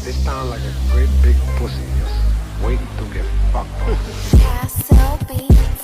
They sound like a great big pussy just waiting to get fucked off. Castle Beats.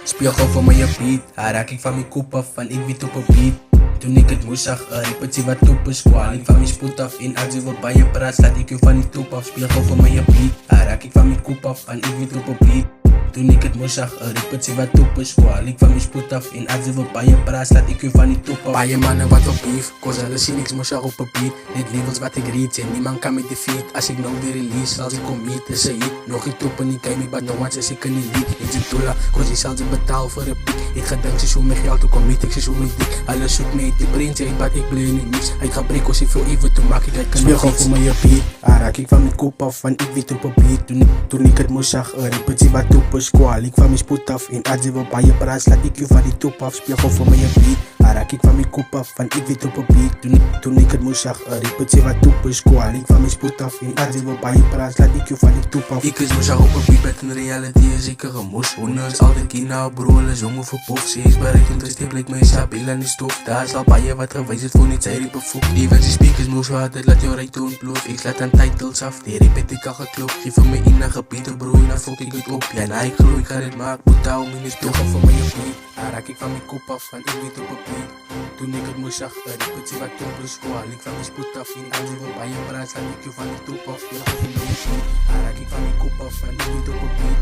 Spiegel voor my beat, haar raak ek van my kop af, van ek weet op 'n beat. Toen ik het moest zag, riep wat top is kwaal. Ik van mijn spoed af, en als je wil bij je praat, laat ik je van die top af. Spiegel voor my beat, haar raak ik van mijn kop af, van ek weet op 'n beat. Toen ik het moest zag, riep wat top is kwaal. Ik van mijn spoed af, en als je wil bij je praat, laat ik je van die top af. Baie mannen wat op beef, cause hulle sien niks moest zag op 'n beat. Net levels wat ik reach, en niemand kan me defeat. Als ik nou de release, als ik kom meet, is een hit. Nog niet top en niet game, but no one says ik kan niet lead. Ik zit toela, cause die zal ze betaal voor een beat. Ik ga denken, ze zoek mijn geld, ook al meet ik, ze zoek mijn dik. Alles zoekt mee, die brain zegt, but ik blij niet niks. Ik ga breken, als ik veel even, toen maak ik het kan spiegel voor mijn beat, haar raak ik van mijn kop af, van ik weet op 'n beat. Toen ik het moest zag, riep wat top is kwaal. Ik van mijn spoed af, en als je wil bij je praat, laat ik je van die top af. Spiegel voor mijn beat, haar raak ik van mijn kop af, van ik weet op 'n beat. Toen ik het moest zag, riep wat top is kwaal. Ik van mijn spoed af, en als je wil bij je praat, laat ik je van die top af. Ik is moest zag op 'n beat, met een reality is ik een gemoes. Honderd altijd kina, bro, hulle jongen voor pof. Ze is bereid om te stip, like my stabiel aan die stof. Daar is al baie wat gewys het voor niet sy riep bevoeg. Even die speakers moes wat het laat jou right toe ontplof. Ik slaat aan titles af, die rip het ek al geklop. Geef vir my ina gebiede, bro, en dan fok ik het op. Ja, nou ik geloof ik ga dit maak, moet hou my nie spiegel voor my beat. Haar raak ik van mijn kop af, van ik weet op 'n beat. Toen ik het moest zag, riep wat top is kwaal. Ik van mijn spoed af, en als je wil bij je praat, laat ik je van die top af. Spiegel voor my beat, haar raak ik van mijn kop af, van ik weet op 'n beat.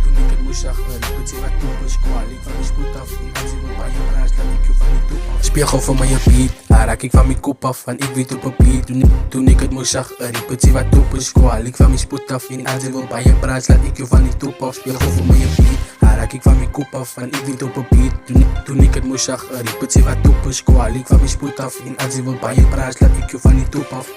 Toen ik het moest zag, riep wat top is kwaal. Ik van mijn spoed af, en als je wil bij je praat, laat ik je van die top af. Spiegel voor my beat, haar raak ik van mijn kop af, van ik weet op 'n beat. Toen ik het moest zag, riep wat top is kwaal. Ik van mijn spoed af, en als je wil bij je praat, laat ik je van die top af. Spiegel voor my beat, haar raak ik van mijn kop af, van ik weet op 'n beat. Toen ik het moest zag, riep wat top is kwaal. Ik van mijn spoed af, en als je wil bij je praat, laat ik je van die top af.